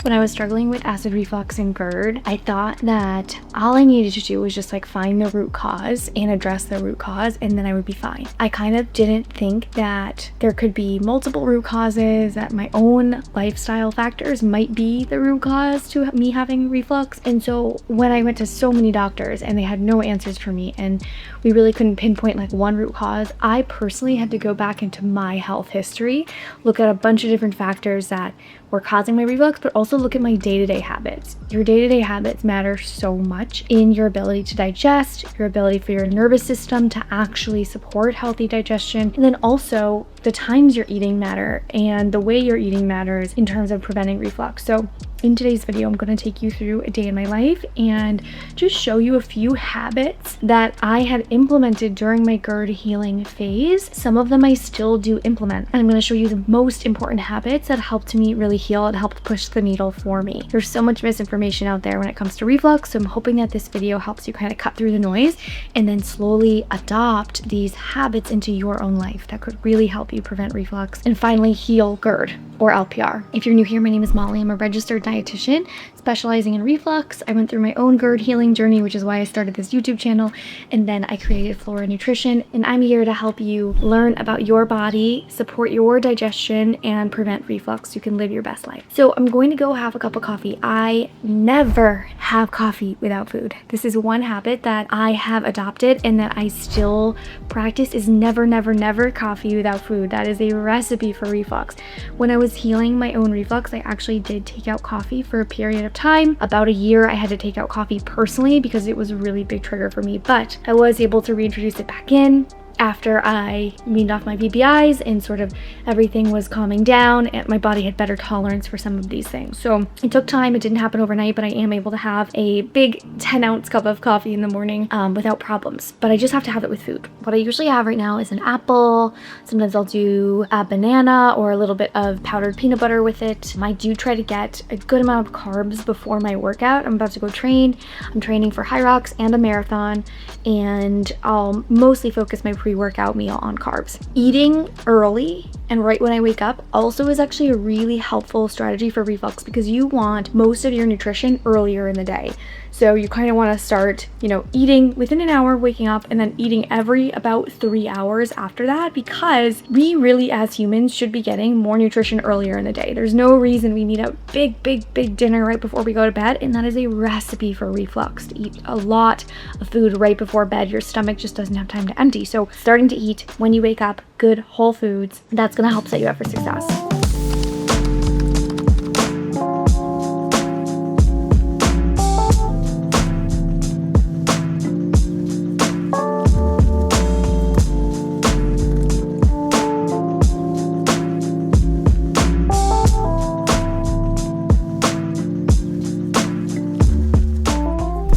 When I was struggling with acid reflux and GERD, I thought that all I needed to do was just like find the root cause and address the root cause, and then I would be fine. I kind of didn't think that there could be multiple root causes, that my own lifestyle factors might be the root cause to me having reflux. And so when I went to so many doctors and they had no answers for me and we really couldn't pinpoint like one root cause, I personally had to go back into my health history, look at a bunch of different factors that were causing my reflux, but also look at my day-to-day habits. Your day-to-day habits matter so much in your ability to digest, your ability for your nervous system to actually support healthy digestion, and then also the times you're eating matter and the way you're eating matters in terms of preventing reflux. So in today's video, I'm going to take you through a day in my life and just show you a few habits that I had implemented during my GERD healing phase. Some of them I still do implement, and I'm going to show you the most important habits that helped me really heal and helped push the needle for me. There's so much misinformation out there when it comes to reflux, so I'm hoping that this video helps you kind of cut through the noise and then slowly adopt these habits into your own life that could really help you prevent reflux and finally heal GERD or LPR. If you're new here, my name is Molly. I'm a registered dietitian specializing in reflux. I went through my own GERD healing journey, which is why I started this YouTube channel, and then I created Flora Nutrition, and I'm here to help you learn about your body, support your digestion, and prevent reflux so you can live your best life. So I'm going to go have a cup of coffee. I never have coffee without food. This is one habit that I have adopted and that I still practice, is never, never, never coffee without food. That is a recipe for reflux. When I was healing my own reflux, I actually did take out coffee for a period of time. About a year I had to take out coffee personally because it was a really big trigger for me, but I was able to reintroduce it back in after I weaned off my PPIs and sort of everything was calming down and my body had better tolerance for some of these things. So it took time. It didn't happen overnight, but I am able to have a big 10-ounce cup of coffee in the morning without problems. But I just have to have it with food. What I usually have right now is an apple. Sometimes I'll do a banana or a little bit of powdered peanut butter with it. I do try to get a good amount of carbs before my workout. I'm about to go train. I'm training for Hydrate and a marathon, and I'll mostly focus my pre-workout meal on carbs. Eating early and right when I wake up also is actually a really helpful strategy for reflux because you want most of your nutrition earlier in the day. So you kind of want to start, eating within an hour waking up and then eating every about 3 hours after that, because we really as humans should be getting more nutrition earlier in the day. There's no reason we need a big dinner right before we go to bed, and that is a recipe for reflux, to eat a lot of food right before bed. Your stomach just doesn't have time to empty. So starting to eat when you wake up, good whole foods, that's going to help set you up for success.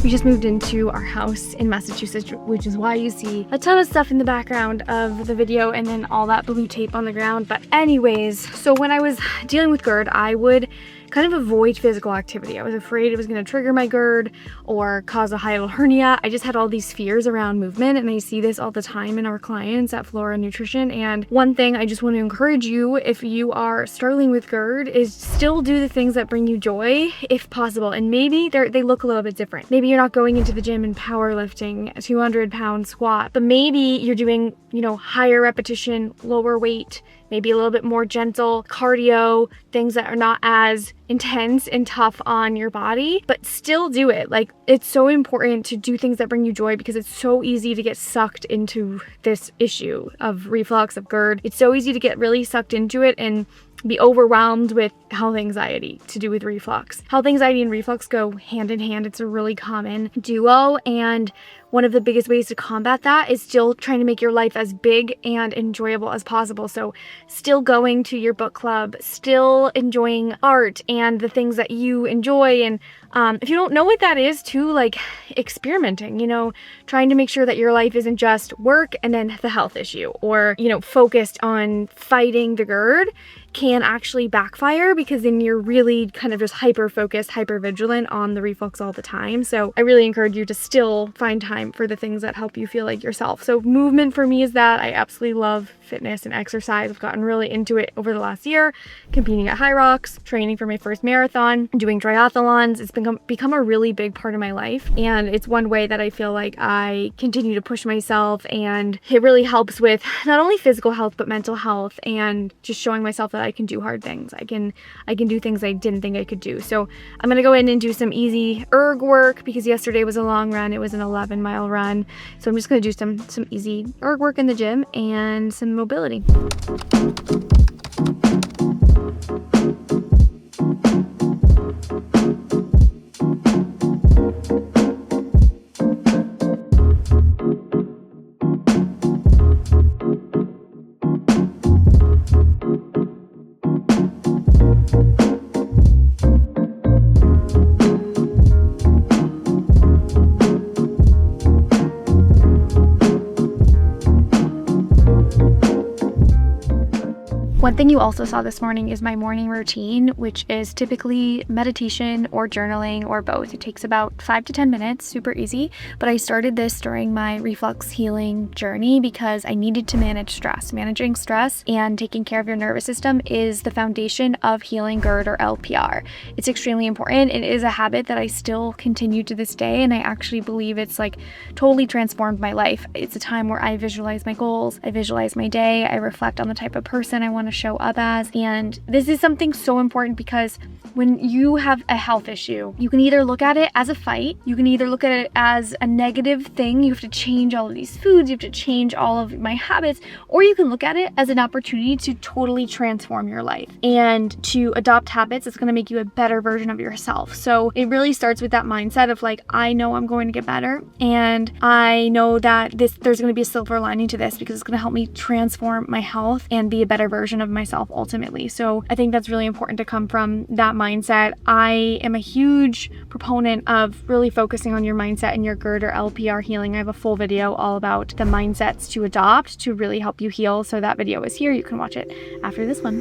We just moved into our house in Massachusetts, which is why you see a ton of stuff in the background of the video and then all that blue tape on the ground. But anyways, so when I was dealing with GERD, I would kind of avoid physical activity. I was afraid it was going to trigger my GERD or cause a hiatal hernia. I just had all these fears around movement, and I see this all the time in our clients at Flora Nutrition. And one thing I just want to encourage you, if you are struggling with GERD, is still do the things that bring you joy if possible. And maybe they look a little bit different. Maybe you're not going into the gym and powerlifting a 200-pound squat, but maybe you're doing, higher repetition, lower weight, maybe a little bit more gentle cardio, things that are not as intense and tough on your body, but still do it. Like, it's so important to do things that bring you joy because it's so easy to get sucked into this issue of reflux, of GERD. It's so easy to get really sucked into it and be overwhelmed with health anxiety to do with reflux. Health anxiety and reflux go hand in hand. It's a really common duo, and one of the biggest ways to combat that is still trying to make your life as big and enjoyable as possible. So still going to your book club, still enjoying art and the things that you enjoy. And if you don't know what that is too, like experimenting, trying to make sure that your life isn't just work and then the health issue, or, focused on fighting the GERD. can actually backfire, because then you're really kind of just hyper focused, hyper vigilant on the reflux all the time. So I really encourage you to still find time for the things that help you feel like yourself. So movement for me is that. I absolutely love fitness and exercise. I've gotten really into it over the last year, competing at High Rocks, training for my first marathon, doing triathlons. It's become a really big part of my life, and it's one way that I feel like I continue to push myself, and it really helps with not only physical health but mental health, and just showing myself that I can do hard things. I can do things I didn't think I could do. So I'm gonna go in and do some easy erg work, because yesterday was a long run. It was an 11-mile run. So I'm just gonna do some easy erg work in the gym and some mobility. One thing you also saw this morning is my morning routine, which is typically meditation or journaling or both. It takes about 5 to 10 minutes, super easy. But I started this during my reflux healing journey because I needed to manage stress. Managing stress and taking care of your nervous system is the foundation of healing GERD or LPR. It's extremely important. It is a habit that I still continue to this day, and I actually believe it's like totally transformed my life. It's a time where I visualize my goals, I visualize my day, I reflect on the type of person I want to show up as. And this is something so important, because when you have a health issue, you can either look at it as a fight, you can either look at it as a negative thing, you have to change all of these foods, you have to change all of my habits, or you can look at it as an opportunity to totally transform your life and to adopt habits that's going to make you a better version of yourself. So it really starts with that mindset of like, I know I'm going to get better, and I know that there's going to be a silver lining to this, because it's going to help me transform my health and be a better version of myself ultimately. So I think that's really important to come from that mindset. I am a huge proponent of really focusing on your mindset and your GERD or LPR healing. I have a full video all about the mindsets to adopt to really help you heal. So that video is here. You can watch it after this one.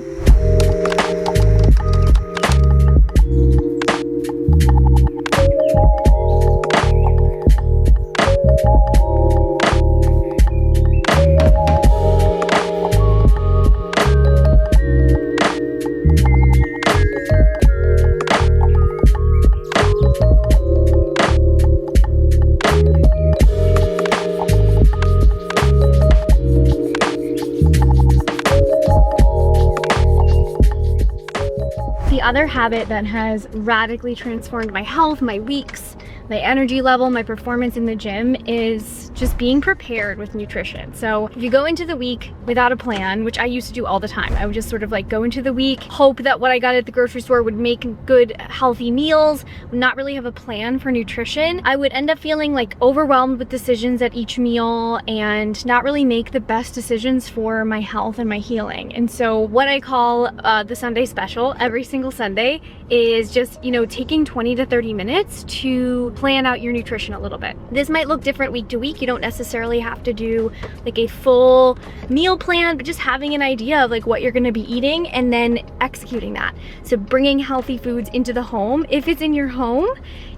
The other habit that has radically transformed my health, my weeks, my energy level, my performance in the gym is just being prepared with nutrition. So if you go into the week without a plan, which I used to do all the time, I would just sort of like go into the week, hope that what I got at the grocery store would make good, healthy meals, not really have a plan for nutrition, I would end up feeling like overwhelmed with decisions at each meal and not really make the best decisions for my health and my healing. And so what I call the Sunday special every single Sunday is just, taking 20 to 30 minutes to plan out your nutrition a little bit. This might look different week to week. You don't necessarily have to do like a full meal plan, but just having an idea of like what you're going to be eating and then executing that. So bringing healthy foods into the home. If it's in your home,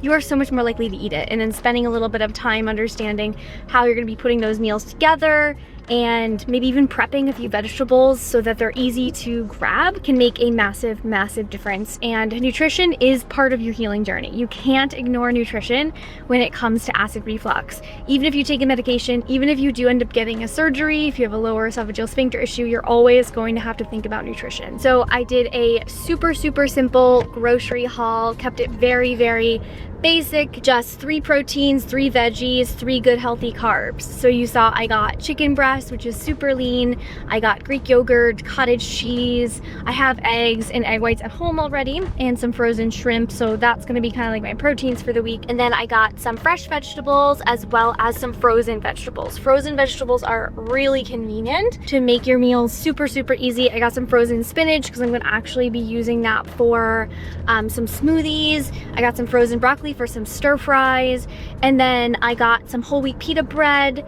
you are so much more likely to eat it. And then spending a little bit of time understanding how you're going to be putting those meals together, and maybe even prepping a few vegetables so that they're easy to grab can make a massive, massive difference. And nutrition is part of your healing journey. You can't ignore nutrition when it comes to acid reflux. Even if you take a medication, even if you do end up getting a surgery, if you have a lower esophageal sphincter issue, you're always going to have to think about nutrition. So I did a super, super simple grocery haul, kept it very, very basic, just 3 proteins, 3 veggies, 3 good healthy carbs. So you saw I got chicken breast, which is super lean. I got Greek yogurt, cottage cheese. I have eggs and egg whites at home already, and some frozen shrimp. So that's gonna be kind of like my proteins for the week. And then I got some fresh vegetables as well as some frozen vegetables. Frozen vegetables are really convenient to make your meals super, super easy. I got some frozen spinach because I'm gonna actually be using that for some smoothies. I got some frozen broccoli broccoli for some stir fries, and then I got some whole wheat pita bread,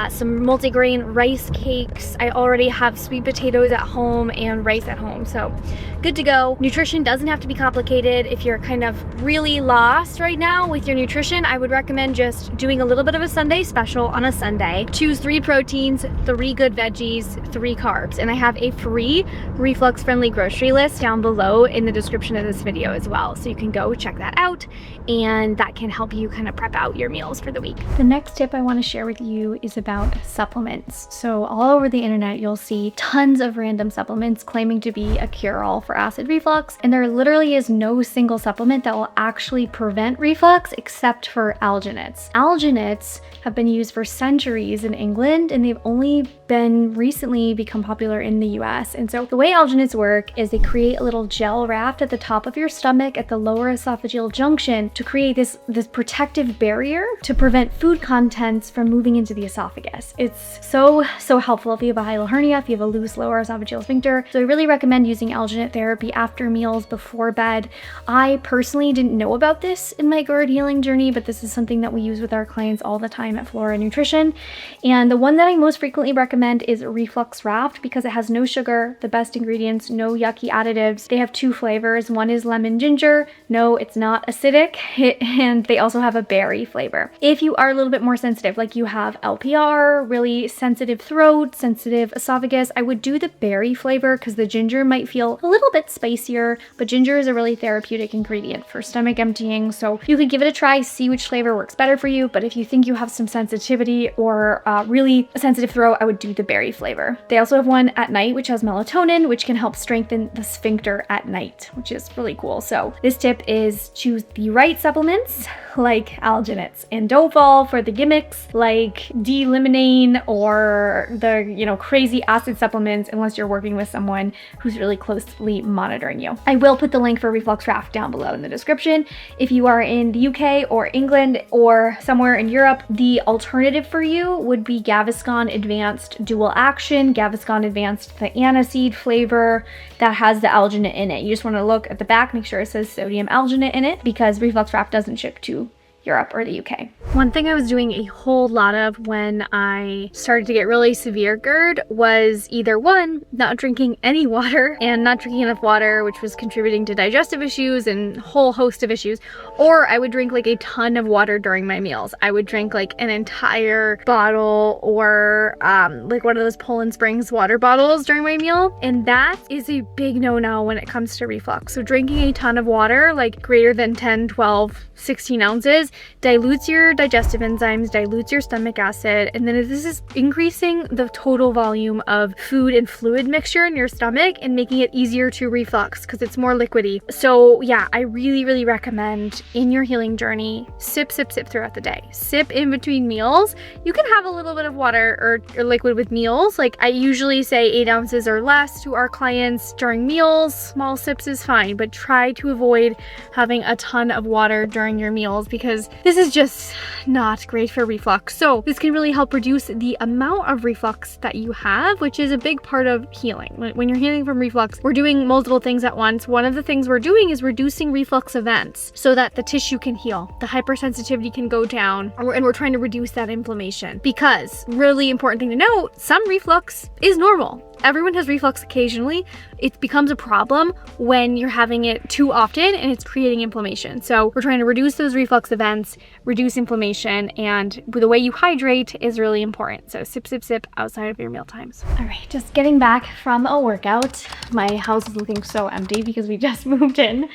some multigrain rice cakes. I already have sweet potatoes at home and rice at home, so good to go. Nutrition doesn't have to be complicated. If you're kind of really lost right now with your nutrition, I would recommend just doing a little bit of a Sunday special on a Sunday. Choose 3 proteins, 3 good veggies, 3 carbs, and I have a free reflux-friendly grocery list down below in the description of this video as well, so you can go check that out, and that can help you kind of prep out your meals for the week. The next tip I want to share with you is about supplements. So all over the internet, you'll see tons of random supplements claiming to be a cure-all for acid reflux, and there literally is no single supplement that will actually prevent reflux except for alginates. Alginates have been used for centuries in England, and they've only been recently become popular in the US. And so the way alginates work is they create a little gel raft at the top of your stomach at the lower esophageal junction to create this protective barrier to prevent food contents from moving into the esophagus. It's so helpful if you have a hiatal hernia, if you have a loose lower esophageal sphincter. So I really recommend using alginate therapy after meals, before bed. I personally didn't know about this in my GERD healing journey, but this is something that we use with our clients all the time at Flora Nutrition. And the one that I most frequently recommend is Reflux Raft because it has no sugar, the best ingredients, no yucky additives. They have 2 flavors. One is lemon ginger. No, it's not acidic. And they also have a berry flavor. If you are a little bit more sensitive, like you have LPR, really sensitive throat, sensitive esophagus, I would do the berry flavor because the ginger might feel a little bit spicier, but ginger is a really therapeutic ingredient for stomach emptying. So you could give it a try, see which flavor works better for you. But if you think you have some sensitivity or really a sensitive throat, I would do the berry flavor. They also have one at night, which has melatonin, which can help strengthen the sphincter at night, which is really cool. So this tip is choose the right supplements like alginates, and don't fall for the gimmicks like D-limonene or the crazy acid supplements unless you're working with someone who's really closely monitoring you. I will put the link for Reflux Raft down below in the description. If you are in the UK or England or somewhere in Europe, the alternative for you would be Gaviscon Advanced Dual Action. Gaviscon Advanced, the aniseed flavor that has the alginate in it. You just want to look at the back, make sure it says sodium alginate in it, because Reflux Raft doesn't ship to Europe or the UK. One thing I was doing a whole lot of when I started to get really severe GERD was either one, not drinking any water and not drinking enough water, which was contributing to digestive issues and a whole host of issues, or I would drink like a ton of water during my meals. I would drink like an entire bottle or like one of those Poland Springs water bottles during my meal, and that is a big no-no when it comes to reflux. So drinking a ton of water, like greater than 10, 12, 16 ounces, dilutes your digestive enzymes, dilutes your stomach acid, and then this is increasing the total volume of food and fluid mixture in your stomach and making it easier to reflux because it's more liquidy. So yeah, I really recommend in your healing journey, sip throughout the day. Sip in between meals. You can have a little bit of water or liquid with meals. Like I usually say 8 ounces or less to our clients during meals. Small sips is fine, but try to avoid having a ton of water during your meals because this is just not great for reflux. So this can really help reduce the amount of reflux that you have, which is a big part of healing. When you're healing from reflux, we're doing multiple things at once. One of the things we're doing is reducing reflux events so that the tissue can heal, the hypersensitivity can go down, and we're trying to reduce that inflammation. Because, really important thing to note, some reflux is normal. Everyone has reflux occasionally. It becomes a problem when you're having it too often and it's creating inflammation. So we're trying to reduce those reflux events, reduce inflammation, and the way you hydrate is really important. So sip outside of your meal times. All right, just getting back from a workout. My house is looking so empty because we just moved in.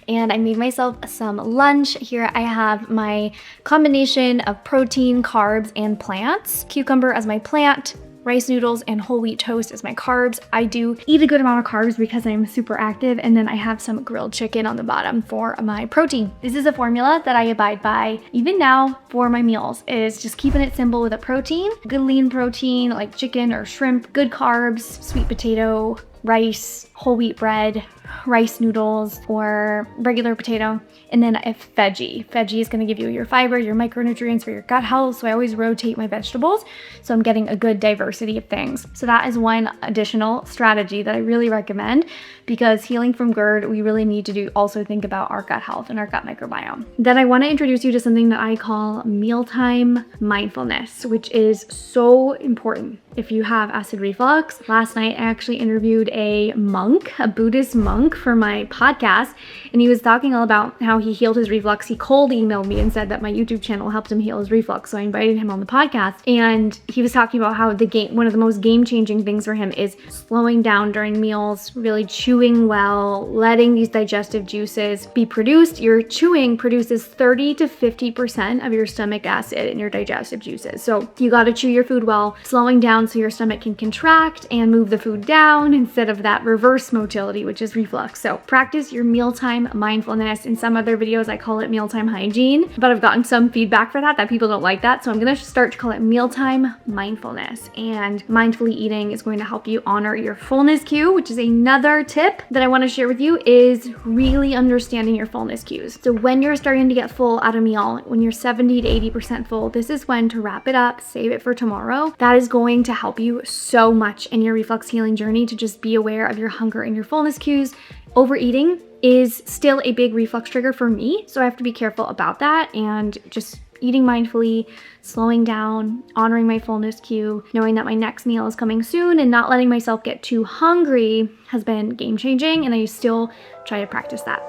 And I made myself some lunch. Here I have my combination of protein, carbs, and plants. Cucumber as my plant, rice noodles and whole wheat toast as my carbs. I do eat a good amount of carbs because I'm super active, and then I have some grilled chicken on the bottom for my protein. This is a formula that I abide by even now for my meals, is just keeping it simple with a protein, good lean protein like chicken or shrimp, good carbs, sweet potato, rice, whole wheat bread, rice noodles or regular potato, and then a veggie. Veggie is going to give you your fiber, your micronutrients for your gut health. So I always rotate my vegetables, so I'm getting a good diversity of things. So that is one additional strategy that I really recommend, because healing from GERD, we really need to also think about our gut health and our gut microbiome. Then I want to introduce you to something that I call mealtime mindfulness, which is so important if you have acid reflux. Last night, I actually interviewed a monk, a Buddhist monk, for my podcast, and he was talking all about how he healed his reflux. He cold emailed me and said that my YouTube channel helped him heal his reflux, so I invited him on the podcast, and he was talking about how one of the most game-changing things for him is slowing down during meals, really chewing well, letting these digestive juices be produced. Your chewing produces 30 to 50% of your stomach acid in your digestive juices, so you got to chew your food well, slowing down so your stomach can contract and move the food down instead of that reverse motility, which is reflux. So practice your mealtime mindfulness. In some other videos, I call it mealtime hygiene, but I've gotten some feedback for that people don't like that. So I'm going to start to call it mealtime mindfulness. And mindfully eating is going to help you honor your fullness cue, which is another tip that I want to share with you, is really understanding your fullness cues. So when you're starting to get full at a meal, when you're 70 to 80% full, this is when to wrap it up, save it for tomorrow. That is going to help you so much in your reflux healing journey, to just be aware of your hunger and your fullness cues. Overeating is still a big reflux trigger for me, so I have to be careful about that, and just eating mindfully, slowing down, honoring my fullness cue, knowing that my next meal is coming soon, and not letting myself get too hungry has been game changing, and I still try to practice that.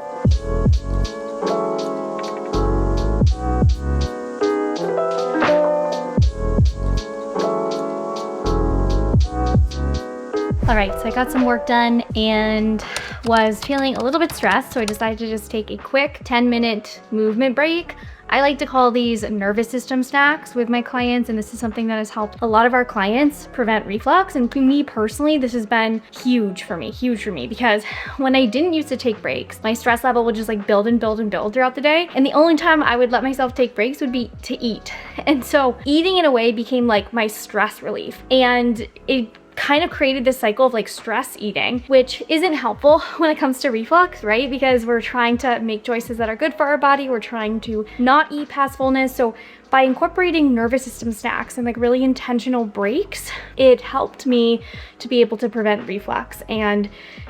All right, so I got some work done and was feeling a little bit stressed, so I decided to just take a quick 10-minute movement break. I like to call these nervous system snacks with my clients, and this is something that has helped a lot of our clients prevent reflux. And for me personally, this has been huge for me, because when I didn't used to take breaks, my stress level would just like build and build and build throughout the day. And the only time I would let myself take breaks would be to eat. And so eating in a way became like my stress relief. And it kind of created this cycle of like stress eating, which isn't helpful when it comes to reflux, right? Because we're trying to make choices that are good for our body. We're trying to not eat past fullness. So by incorporating nervous system snacks and like really intentional breaks, it helped me to be able to prevent reflux and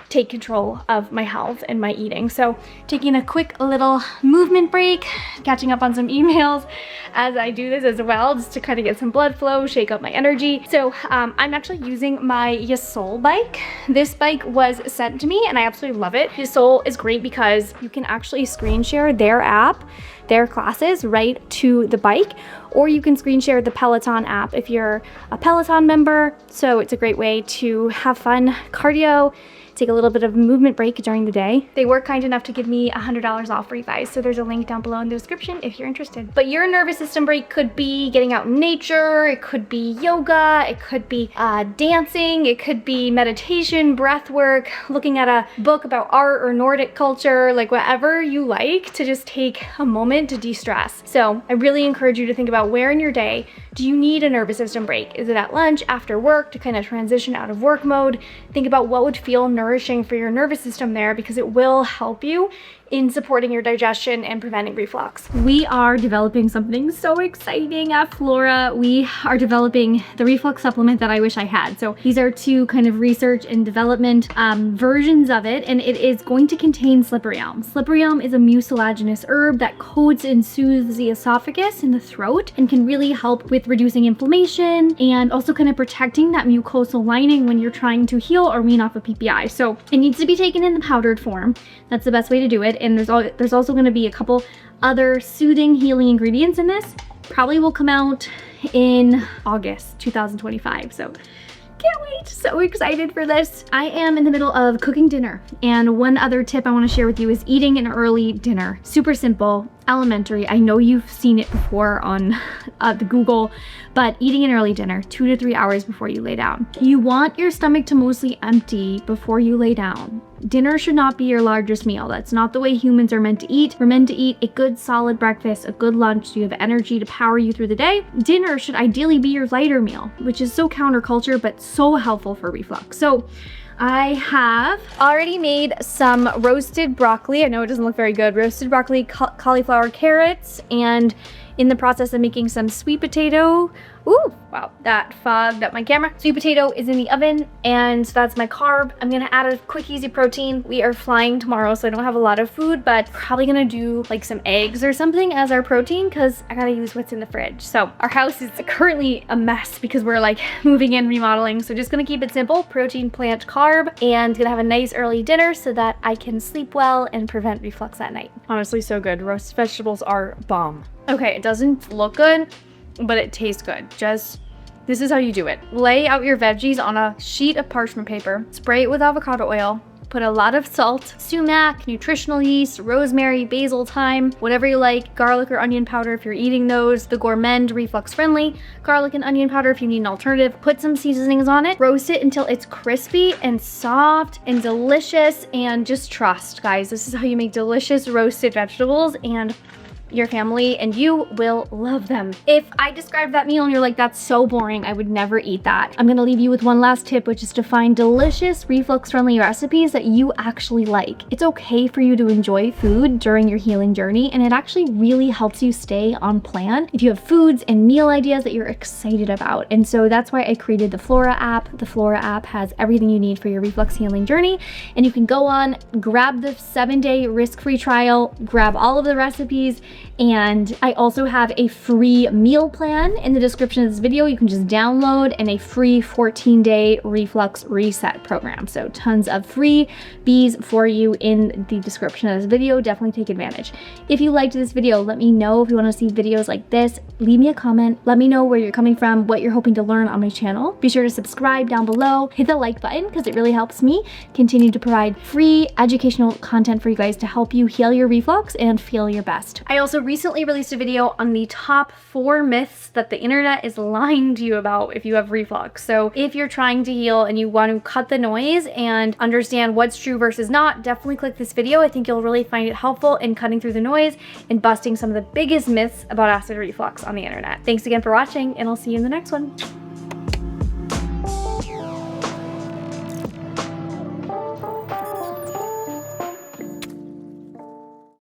take control of my health and my eating. So taking a quick little movement break, catching up on some emails as I do this as well, just to kind of get some blood flow, shake up my energy. So I'm actually using my Yasol bike. This bike was sent to me and I absolutely love it. Yasol is great because you can actually screen share their app, their classes right to the bike, or you can screen share the Peloton app if you're a Peloton member. So it's a great way to have fun cardio, take a little bit of a movement break during the day. They were kind enough to give me $100 off Revive, so there's a link down below in the description if you're interested. But your nervous system break could be getting out in nature, it could be yoga, it could be dancing, it could be meditation, breath work, looking at a book about art or Nordic culture, like whatever you like, to just take a moment to de-stress. So I really encourage you to think about where in your day do you need a nervous system break? Is it at lunch, after work, to kind of transition out of work mode? Think about what would feel nourishing for your nervous system there, because it will help you in supporting your digestion and preventing reflux. We are developing something so exciting at Flora. We are developing the reflux supplement that I wish I had. So these are two kind of research and development versions of it, and it is going to contain slippery elm. Slippery elm is a mucilaginous herb that coats and soothes the esophagus and the throat, and can really help with reducing inflammation and also kind of protecting that mucosal lining when you're trying to heal or wean off a PPI. So it needs to be taken in the powdered form. That's the best way to do it. And there's also going to be a couple other soothing, healing ingredients in this. Probably will come out in August 2025. So can't wait. So excited for this. I am in the middle of cooking dinner. And one other tip I want to share with you is eating an early dinner. Super simple, elementary. I know you've seen it before on the Google, but eating an early dinner 2 to 3 hours before you lay down. You want your stomach to mostly empty before you lay down. Dinner should not be your largest meal. That's not the way humans are meant to eat. We're meant to eat a good solid breakfast, a good lunch, so you have energy to power you through the day. Dinner should ideally be your lighter meal, which is so counterculture, but so helpful for reflux. So I have already made some roasted broccoli. I know it doesn't look very good. Roasted broccoli, cauliflower, carrots, and in the process of making some sweet potato. Ooh, wow, that fogged up my camera. Sweet potato is in the oven, and that's my carb. I'm gonna add a quick, easy protein. We are flying tomorrow, so I don't have a lot of food, but probably gonna do like some eggs or something as our protein, because I gotta use what's in the fridge. So our house is currently a mess because we're like moving in, remodeling. So just gonna keep it simple, protein, plant, carb, and gonna have a nice early dinner so that I can sleep well and prevent reflux at night. Honestly, so good. Roasted vegetables are bomb. Okay, it doesn't look good, but it tastes good. This is how you do it. Lay out your veggies on a sheet of parchment paper, spray it with avocado oil, put a lot of salt, sumac, nutritional yeast, rosemary, basil, thyme, whatever you like, garlic or onion powder if you're eating those, the Gourmand reflux-friendly, garlic and onion powder if you need an alternative. Put some seasonings on it, roast it until it's crispy and soft and delicious, and just trust, guys. This is how you make delicious roasted vegetables, and your family and you will love them. If I described that meal and you're like, that's so boring, I would never eat that, I'm gonna leave you with one last tip, which is to find delicious reflux-friendly recipes that you actually like. It's okay for you to enjoy food during your healing journey, and it actually really helps you stay on plan if you have foods and meal ideas that you're excited about. And so that's why I created the Flora app. The Flora app has everything you need for your reflux healing journey, and you can go on, grab the 7-day risk-free trial, grab all of the recipes, and I also have a free meal plan in the description of this video. You can just download, and a free 14-day reflux reset program. So tons of freebies for you in the description of this video. Definitely take advantage. If you liked this video, let me know. If you want to see videos like this, leave me a comment. Let me know where you're coming from, what you're hoping to learn on my channel. Be sure to subscribe down below. Hit the like button because it really helps me continue to provide free educational content for you guys to help you heal your reflux and feel your best. I also recently released a video on the top 4 myths that the internet is lying to you about if you have reflux. So if you're trying to heal and you want to cut the noise and understand what's true versus not, definitely click this video. I think you'll really find it helpful in cutting through the noise and busting some of the biggest myths about acid reflux on the internet. Thanks again for watching, and I'll see you in the next one.